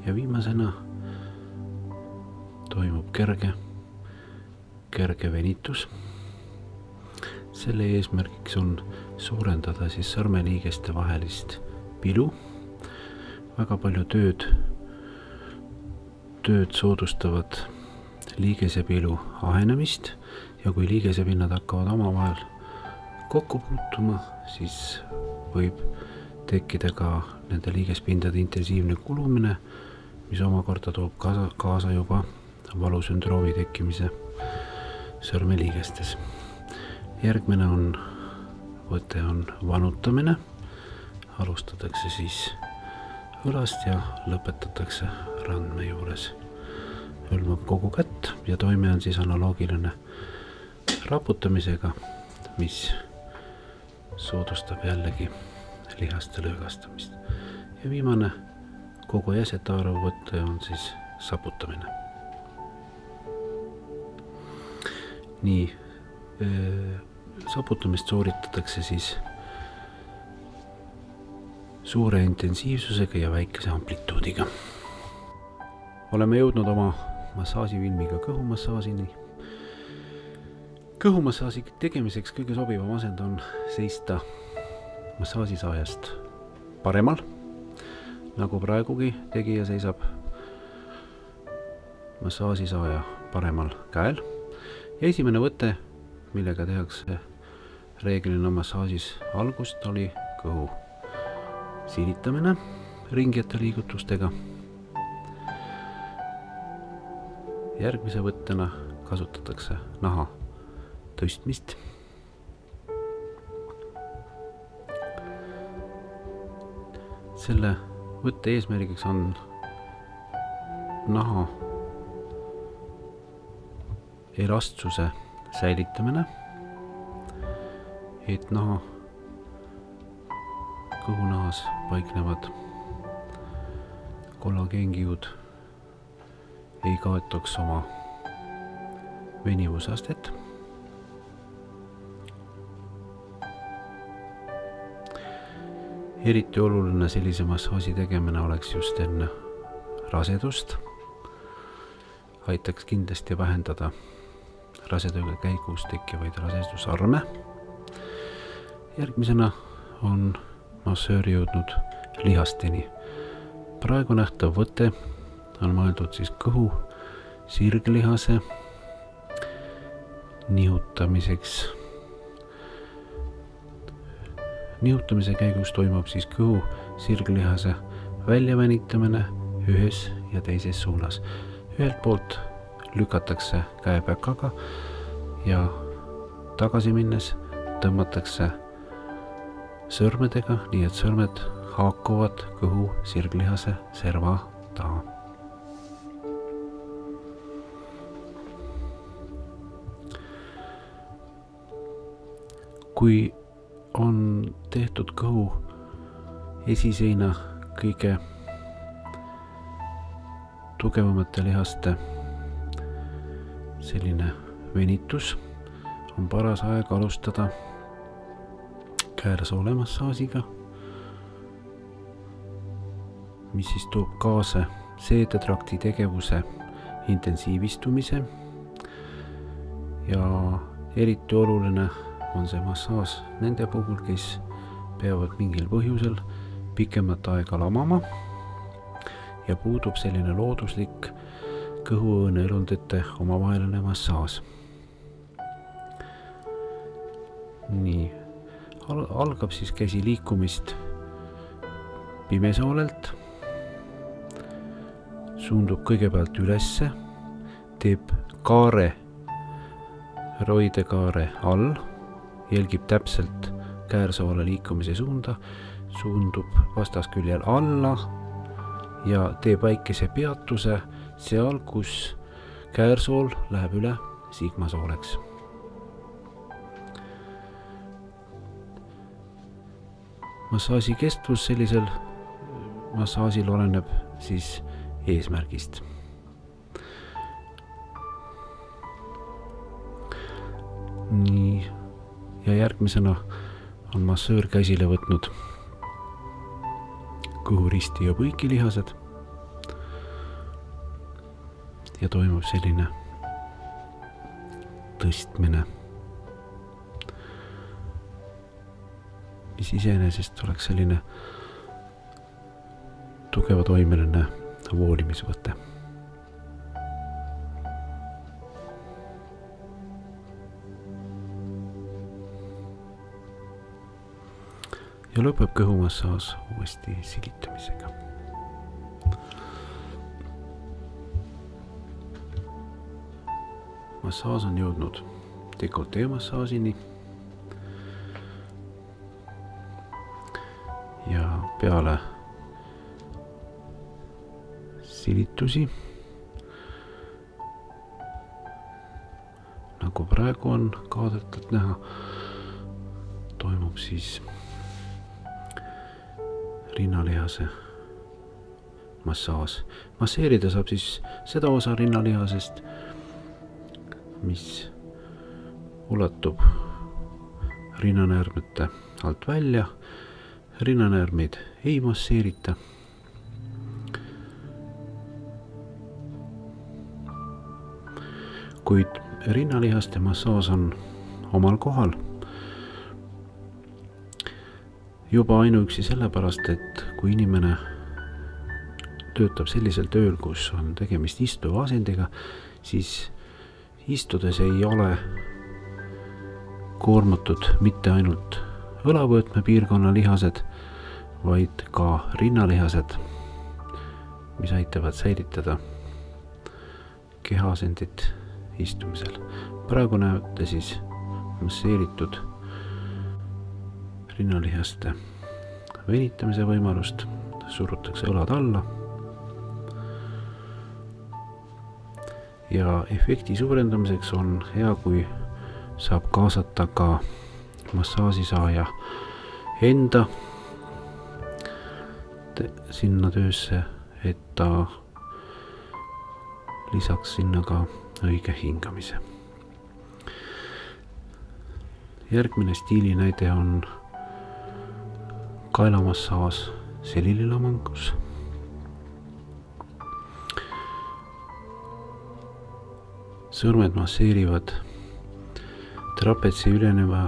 ja viimasena toimub kerge venitus. Selle eesmärgiks on suurendada siis sõrmeliigeste vahelist pilu. Väga palju tööd soodustavad liigesepilu ahenemist ja kui liigesepinnad hakkavad omavahel kokku puutuma, siis võib tekkida ka nende liigespindade intensiivne kulumine, mis omakorda toob kaasa juba valusündroomi tekkimise sõrmeliigestes. Järgmine võte on vanutamine. Alustatakse siis õlast ja lõpetatakse randme juures. Hõlmab kogu kätt ja toime on siis analoogiline raputamisega, mis soodustab jällegi lihaste lõõgastamist. Ja viimane kogu jäset haarav võte on siis saputamine. Nii, saputamist sooritatakse siis suure intensiivsusega ja väikese amplituudiga. Oleme jõudnud oma massaažifilmiga kõhumassaasini. Kõhumassaaži tegemiseks kõige sobivam asend on seista massaažisaajast paremal, nagu praegugi tegija seisab massaažisaaja paremal käel. Ja esimene võte, millega tehakse reeglina massaažis algust, oli kõhu silitamine ringjate liigutustega. Järgmise võttena kasutatakse naha tõstmist. Selle võtte eesmärgiks on naha elastsuse säilitamine, et naha kõhunahas paiknevad kollageenkihud ei kaotaks oma venivusastet. Eriti oluline sellise massaaži tegemine oleks just enne rasedust. Aitaks kindlasti vähendada raseduse käigus tekkivaid rasedusarme. Järgmisena on massöör jõudnud lihasteni. Praegu nähtav võte on mõeldud siis kõhu sirglihase nihutamiseks. Nihutamise käigus toimub siis kõhu sirglihase väljavenitamine ühes ja teises suunas. Ühelt poolt lükatakse käepäkaga ja tagasi minnes tõmmatakse sõrmedega, nii et sõrmed haakuvad kõhu sirglihase serva taha. Kui on tehtud kõhu esiseina kõige tugevamate lihaste selline venitus, on paras aeg alustada käärsoole massaažiga, mis siis toob kaasa seedetrakti tegevuse intensiivistumise ja eriti oluline on see massaaž nende puhul, kes peavad mingil põhjusel pikemat aega lamama ja puudub selline looduslik kõhuõõneelundite omavaheline massaaž. Nii, algab siis käsi liikumist pimesoolelt, suundub kõigepealt ülesse, teeb kaare, roidekaare all, jälgib täpselt käärsoole liikumise suunda, suundub vastasküljel alla ja teeb väikese peatuse seal, kus käärsool läheb üle sigmasooleks. Massaaži kestvus sellisel massaažil oleneb siis eesmärgist. Nii, ja järgmisena on massöör käsile võtnud kõhuristi ja põikilihased. ja toimub selline tõstmine, mis iseenesest oleks selline tugeva toimeline voolimisvõte. Ja lõpeb kõhumassaaž uuesti silitamisega. Massaaž on jõudnud dekoltee massaažini ja peale silitusi, nagu praegu on kaadritelt näha, toimub siis rinnalihase massaaž. Masseerida saab siis seda osa rinnalihasest, mis ulatub rinnanäärmete alt välja. Rinnanäärmeid ei masseerita. Kuid rinnalihaste massaaž on omal kohal. Juba ainuüksi sellepärast, et kui inimene töötab sellisel tööl, kus on tegemist istuva asendiga, siis istudes ei ole koormatud mitte ainult õlavõõtme piirkonna lihased, vaid ka rinnalihased, mis aitavad säilitada kehaasendit istumisel. Praegu näete siis masseeritud rinnalihaste venitamise võimalust, surutakse õlad alla ja efekti suurendamiseks on hea, kui saab kaasata ka massaažisaaja enda sinna töösse, et ta lisaks sinna ka õige hingamise. Järgmine stiili näide on kaelamassaaž selililamangus. Sõrmed masseerivad trapetsi üleneva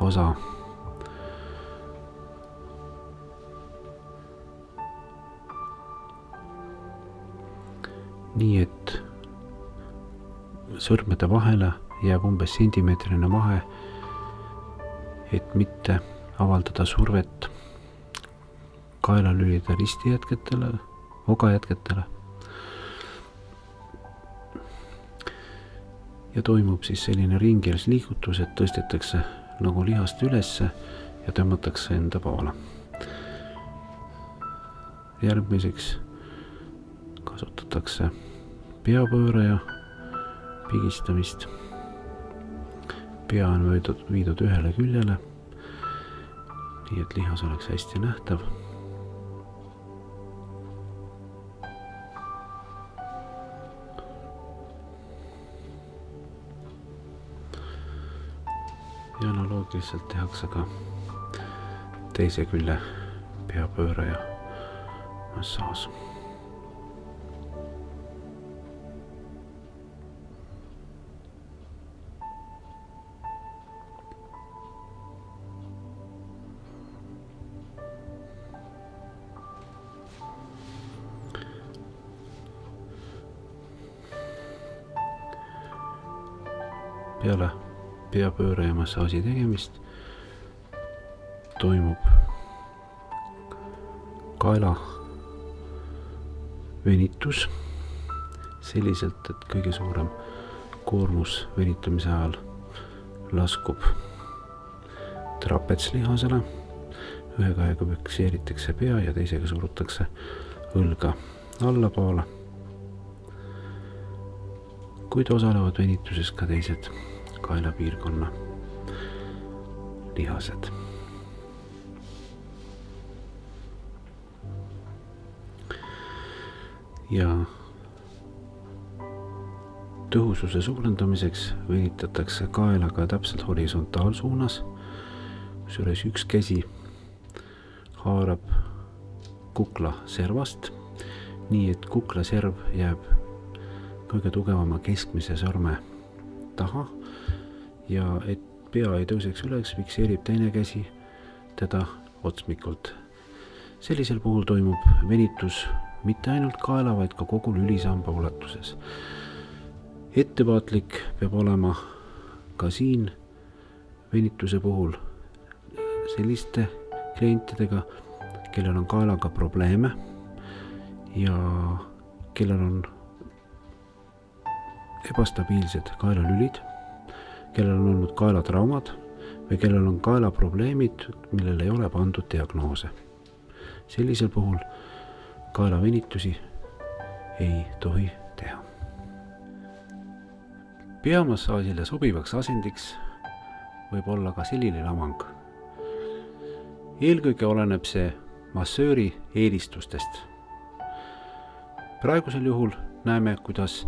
osa nii, et sõrmede vahele jääb umbes sentimeetrine vahe, et mitte avaldada survet kaelalülide ristijätketele, ogajätketele. Ja toimub siis selline ringels liigutus, et tõstetakse nagu lihast ülesse ja tõmmatakse enda poole. Järgmiseks kasutatakse peapööraja pigistamist. Pea on viidud ühele küljele, nii et lihas oleks hästi nähtav. Ja analoogiliselt tehakse ka teise külje peapööraja massaaž. Peale peapööraja massaaži tegemist toimub kaela venitus selliselt, et kõige suurem koormus venitamise ajal laskub trapetslihasele. Ühe käega fikseeritakse pea ja teisega surutakse õlga allapoole. Kuid osalevad venituses ka teised kaelapiirkonna lihased. Ja tõhususe suurendamiseks venitatakse kaelaga täpselt horisontaalsuunas, kusjuures üks käsi haarab kukla servast, nii et kukla serv jääb kõige tugevama keskmise sõrme taha ja et pea ei tõuseks üles, fikseerib teine käsi teda otsmikult. Sellisel puhul toimub venitus mitte ainult kaela, vaid ka kogu lülisamba ulatuses. Ettevaatlik peab olema ka siin venituse puhul selliste klientidega, kellel on kaelaga probleeme ja kellel on ebastabiilsed kaelalülid, kellel on olnud kaelatraumad või kellel on kaelaprobleemid, millel ei ole pandud diagnoose. Sellisel puhul kaelavenitusi ei tohi teha. Peamasaasile sobivaks asendiks võib olla ka selline lamang. Eelkõige oleneb see massööri eelistustest. Praegusel juhul näeme, kuidas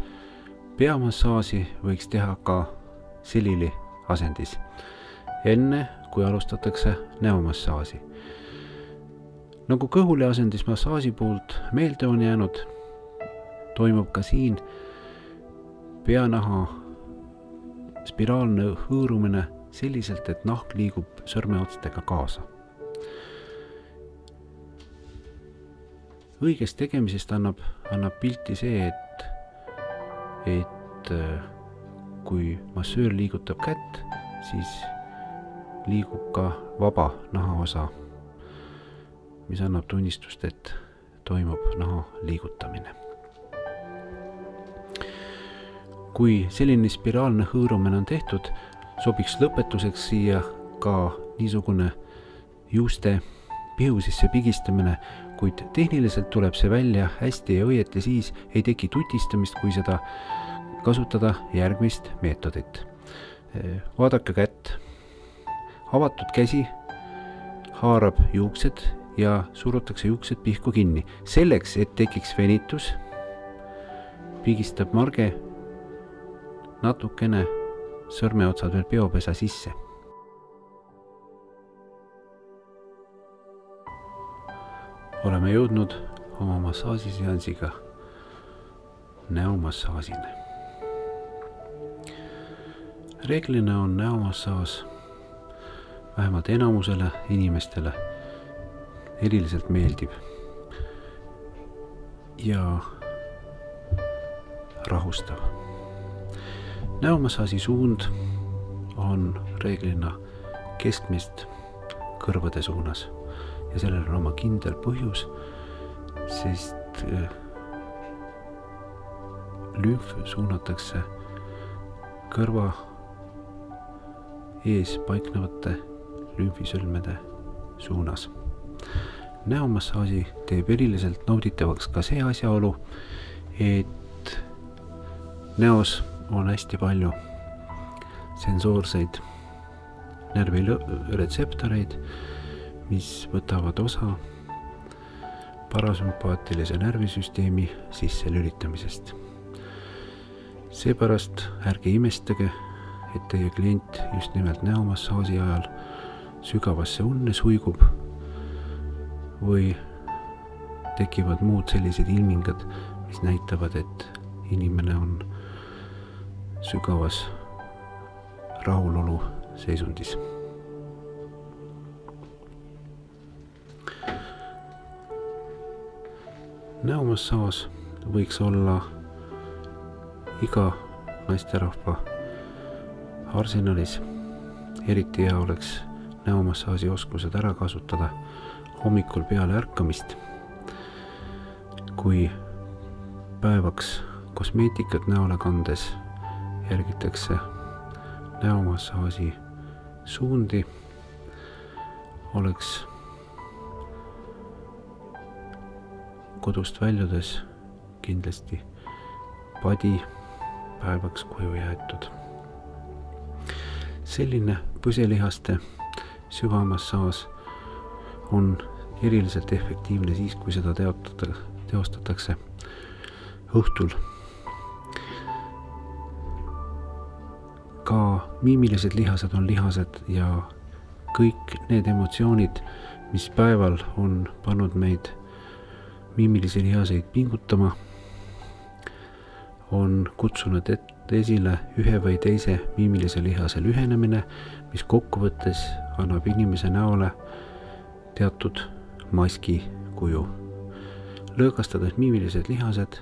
peamasaasi võiks teha ka selili asendis, enne kui alustatakse näomassaasi. Nagu kõhuli asendis massaaži poolt meelde on jäänud, toimub ka siin peanaha spiraalne hõõrumine selliselt, et nahk liigub sõrmeotstega kaasa. Õigest tegemisest annab pilti see, et kui massöör liigutab kätt, siis liigub ka vaba nahaosa, mis annab tunnistust, et toimub naha liigutamine. Kui selline spiraalne hõõrumine on tehtud, sobiks lõpetuseks siia ka niisugune juuste pihu sisse pigistamine, kuid tehniliselt tuleb see välja hästi ja õieti, siis ei teki tutistamist, kui seda kasutada järgmist meetodit. Vaadake kätt. Avatud käsi haarab juuksed ja surutakse juuksed pihku kinni. Selleks, et tekiks venitus, pigistab marge natukene sõrmeotsad veel peopesa sisse. Oleme jõudnud oma massaažiseansiga näomassaasini. Reeglina on näomassaas vähemalt enamusele inimestele eriliselt meeldib ja rahustav. Näomassaaži suund on reeglina keskmist kõrvade suunas ja sellel on oma kindel põhjus, sest lümf suunatakse kõrva ees paiknevate lümfisõlmede suunas. Näomassaaži teeb eriliselt nauditavaks ka see asjaolu, et näos on hästi palju sensoorseid närviretseptoreid, mis võtavad osa parasümpaatilise närvisüsteemi sisse lülitamisest. Seepärast ärge imestage, et teie klient just nimelt näomassaaži ajal sügavasse unne suigub või tekivad muud sellised ilmingad, mis näitavad, et inimene on sügavas rahulolu seisundis. Näomassaaž võiks olla iga naisterahva arsenalis. Eriti hea oleks näomassaaži oskused ära kasutada hommikul peale ärkamist, kui päevaks kosmeetikat näole kandes järgitakse näomassaaži suundi, oleks kodust väljudes kindlasti padi päevaks koju jäetud. Selline põselihaste süvamassaaž on eriliselt efektiivne siis, kui seda teostatakse õhtul. Ka miimilised lihased on lihased ja kõik need emotsioonid, mis päeval on pannud meid miimilisi lihaseid pingutama, on kutsunud esile ühe või teise miimilise lihase lühenemine, mis kokkuvõttes annab inimese näole teatud maski kuju. Lõõgastades miimilised lihased,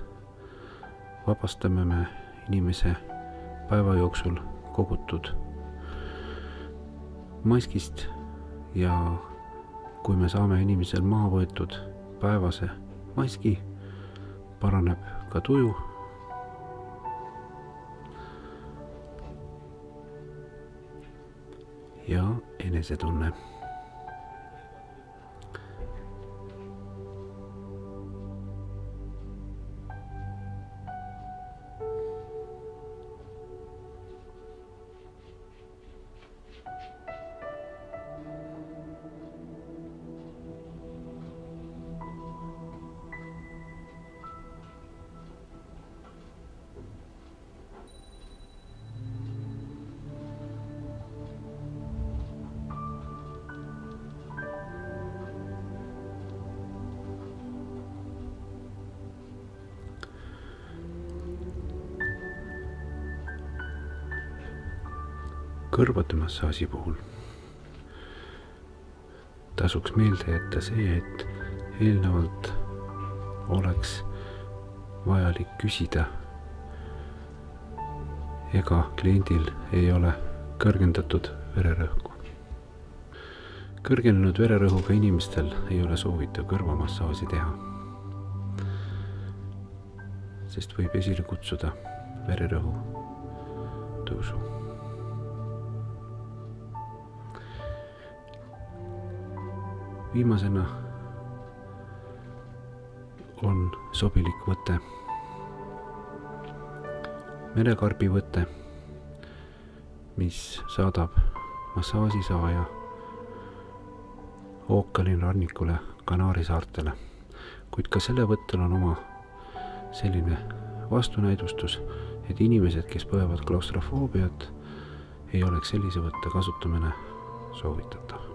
vabastame me inimese päeva jooksul kogutud maskist ja kui me saame inimesel maha võetud päevase maski, paraneb ka tuju ja enesetunne. Kõrvade massaaži puhul tasuks meelde jätta see, et eelnevalt oleks vajalik küsida, ega kliendil ei ole kõrgendatud vererõhku. Kõrgenenud vererõhuga inimestel ei ole soovitav kõrvamassaaži teha, sest võib esile kutsuda vererõhu tõusu. Viimasena on sobilik võte merekarbi võte, mis saadab massaažisaaja ookeani rannikule Kanaari saartele, kuid ka selle võttel on oma selline vastunäidustus, et inimesed, kes põevad klaustrofoobiat, ei oleks sellise võtte kasutamine soovitatav.